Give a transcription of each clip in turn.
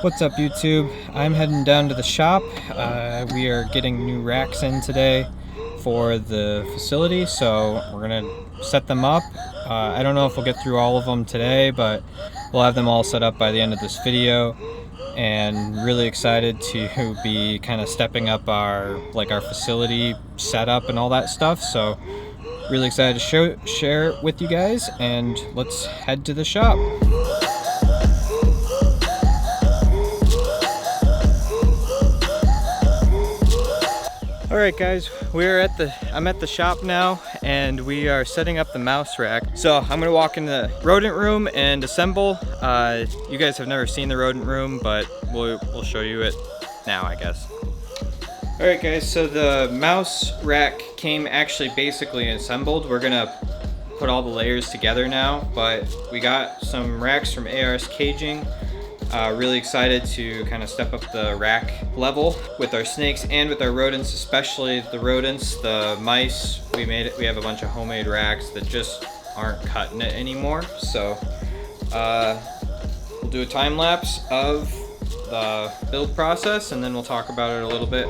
What's up, YouTube? I'm heading down to the shop. We are getting new racks in today for the facility, so we're gonna set them up. I don't know if we'll get through all of them today, but we'll have them all set up by the end of this video. And really excited to be kind of stepping up our facility setup and all that stuff. So really excited to share it with you guys, and let's head to the shop. Alright guys, I'm at the shop now, and we are setting up the mouse rack. So I'm gonna walk in the rodent room and assemble. You guys have never seen the rodent room, but we'll show you it now, I guess. Alright guys, so the mouse rack came actually basically assembled. We're gonna put all the layers together now, but we got some racks from ARS Caging. Really excited to kind of step up the rack level with our snakes and with our rodents, especially the rodents. The mice, we have a bunch of homemade racks that just aren't cutting it anymore. So we'll do a time lapse of the build process, and then we'll talk about it a little bit.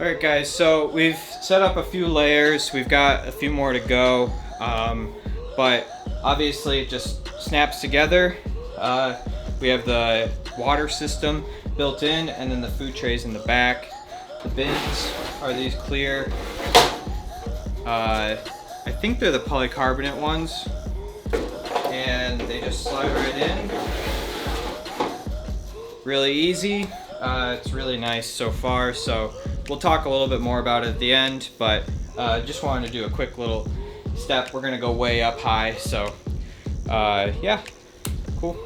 Alright guys, so we've set up a few layers. We've got a few more to go, but obviously it just snaps together. We have the water system built in, and then the food trays in the back. The bins are these clear. I think they're the polycarbonate ones, and they just slide right in. Really easy. It's really nice so far, so we'll talk a little bit more about it at the end, but just wanted to do a quick little step. We're gonna go way up high, so yeah, cool.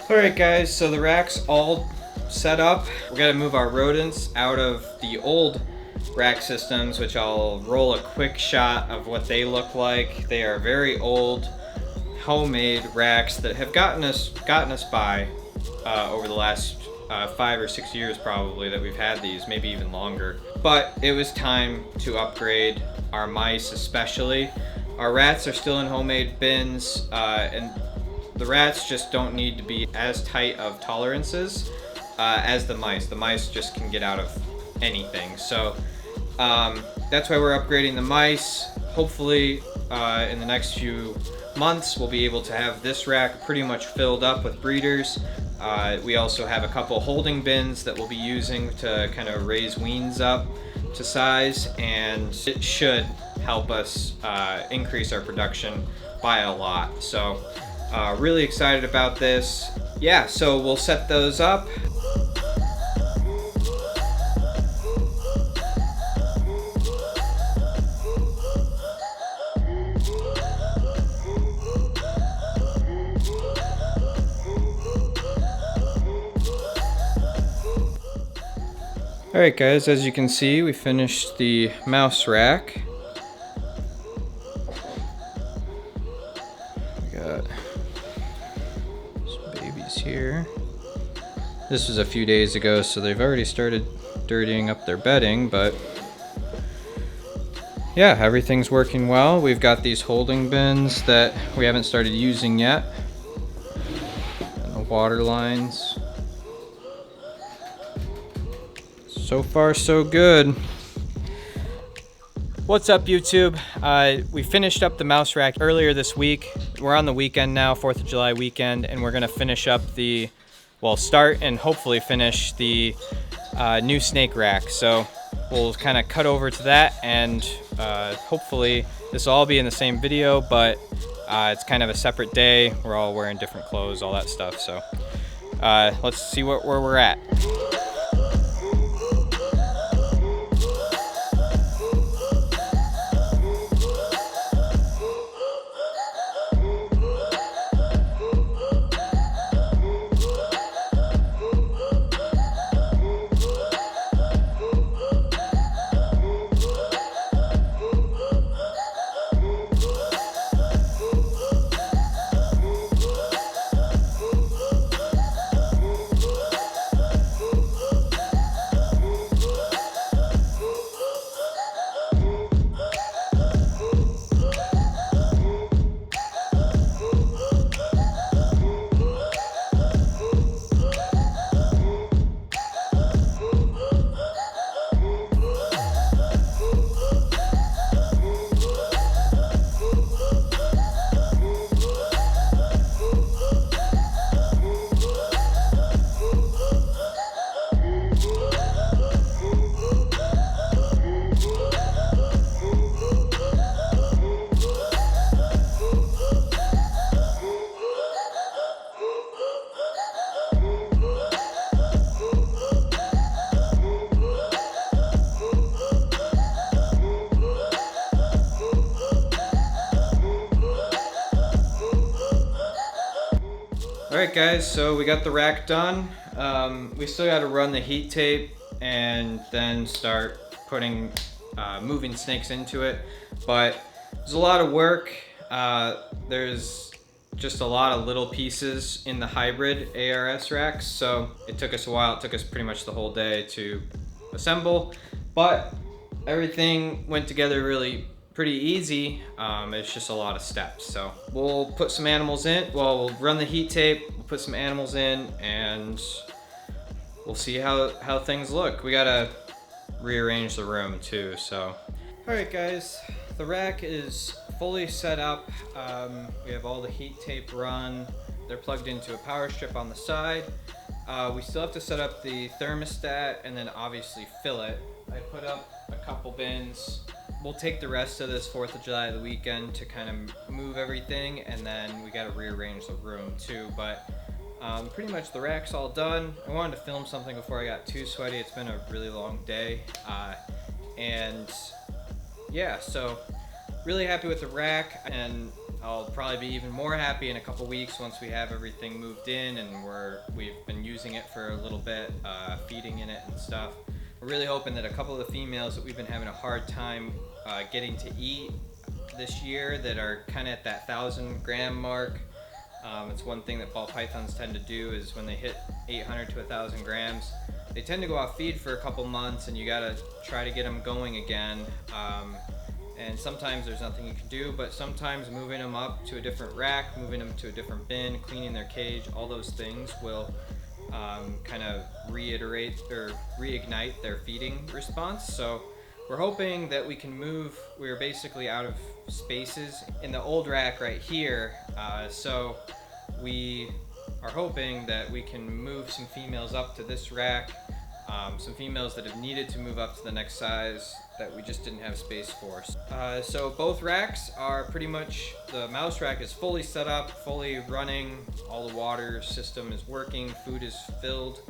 Alright guys, so the rack's all set up. We gotta move our rodents out of the old rack systems, which I'll roll a quick shot of what they look like. They are very old, homemade racks that have gotten us by over the last 5 or 6 years probably that we've had these, maybe even longer. But it was time to upgrade our mice especially. Our rats are still in homemade bins, and the rats just don't need to be as tight of tolerances as the mice. The mice just can get out of anything. So that's why we're upgrading the mice. Hopefully in the next few months we'll be able to have this rack pretty much filled up with breeders. We also have a couple holding bins that we'll be using to kind of raise weans up to size, and it should help us increase our production by a lot. So really excited about this. Yeah, so we'll set those up. Alright guys, as you can see, we finished the mouse rack. We got some babies here. This was a few days ago, so they've already started dirtying up their bedding, but yeah, everything's working well. We've got these holding bins that we haven't started using yet, and the water lines. So far, so good. What's up, YouTube? We finished up the mouse rack earlier this week. We're on the weekend now, 4th of July weekend, and we're gonna finish up start and hopefully finish the new snake rack. So we'll kind of cut over to that, and hopefully this will all be in the same video, but it's kind of a separate day. We're all wearing different clothes, all that stuff. So let's see where we're at. Alright guys, so we got the rack done. We still got to run the heat tape and then start putting moving snakes into it, but there's a lot of work. There's just a lot of little pieces in the hybrid ARS racks, so it took us a while. It took us pretty much the whole day to assemble, but everything went together really pretty easy. It's just a lot of steps. So we'll put some animals in. Well, we'll run the heat tape, we'll put some animals in, and we'll see how things look. We gotta rearrange the room too, so. All right guys, the rack is fully set up. We have all the heat tape run. They're plugged into a power strip on the side. We still have to set up the thermostat and then obviously fill it. I put up a couple bins. We'll take the rest of this 4th of July the weekend to kind of move everything, and then we got to rearrange the room too. But pretty much the rack's all done. I wanted to film something before I got too sweaty. It's been a really long day, and yeah, so really happy with the rack, and I'll probably be even more happy in a couple weeks once we have everything moved in and we've been using it for a little bit, feeding in it and stuff. We're really hoping that a couple of the females that we've been having a hard time getting to eat this year, that are kind of at that 1,000-gram mark. It's one thing that ball pythons tend to do, is when they hit 800 to 1,000 grams, they tend to go off feed for a couple months, and you gotta try to get them going again. And sometimes there's nothing you can do, but sometimes moving them up to a different rack, moving them to a different bin, cleaning their cage, all those things will kind of reiterate or reignite their feeding response. So we're hoping that we can move. We're basically out of spaces in the old rack right here, so we are hoping that we can move some females up to this rack, some females that have needed to move up to the next size that we just didn't have space for. So both racks are pretty much, the mouse rack is fully set up, fully running, all the water system is working, food is filled,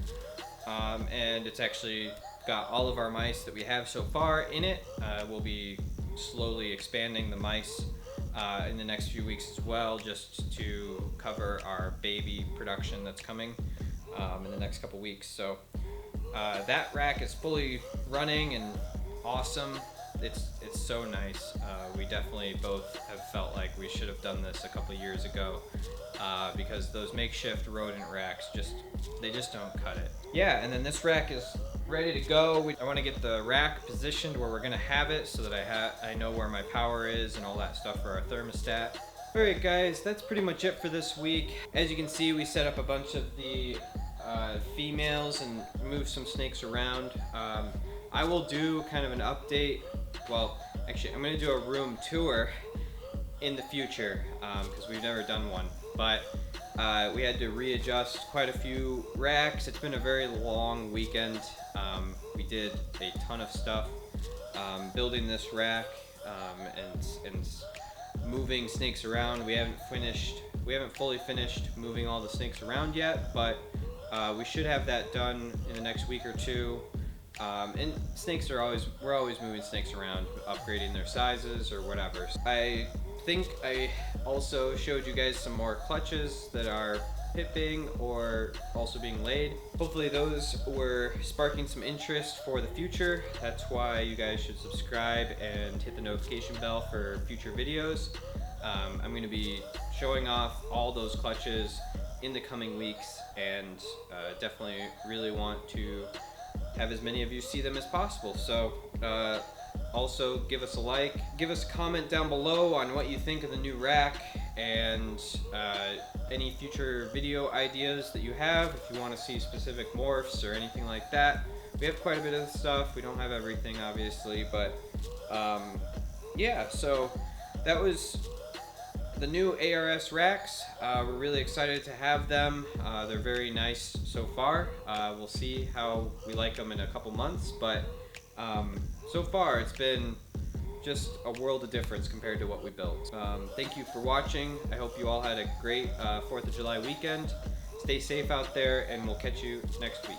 and it's actually got all of our mice that we have so far in it. We'll be slowly expanding the mice in the next few weeks as well, just to cover our baby production that's coming in the next couple weeks. So that rack is fully running and awesome. It's so nice. We definitely both have felt like we should have done this a couple years ago, because those makeshift rodent racks they just don't cut it. Yeah, and then this rack is ready to go. I want to get the rack positioned where we're gonna have it, so that I know where my power is and all that stuff for our thermostat. Alright guys, that's pretty much it for this week. As you can see, we set up a bunch of the females and moved some snakes around. I will do kind of an update. Well, actually, I'm going to do a room tour in the future, because we've never done one. But we had to readjust quite a few racks. It's been a very long weekend. We did a ton of stuff building this rack and moving snakes around. We haven't fully finished moving all the snakes around yet, but we should have that done in the next week or two. And snakes we're always moving snakes around, upgrading their sizes or whatever. I think I also showed you guys some more clutches that are pipping or also being laid. Hopefully those were sparking some interest for the future. That's why you guys should subscribe and hit the notification bell for future videos. I'm going to be showing off all those clutches in the coming weeks, and definitely really want to have as many of you see them as possible. So also give us a like, give us a comment down below on what you think of the new rack, and any future video ideas that you have. If you want to see specific morphs or anything like that, we have quite a bit of stuff. We don't have everything obviously, but yeah, so that was the new ARS racks. We're really excited to have them. They're very nice so far. We'll see how we like them in a couple months, but so far it's been just a world of difference compared to what we built. Thank you for watching. I hope you all had a great 4th of July weekend. Stay safe out there, and we'll catch you next week.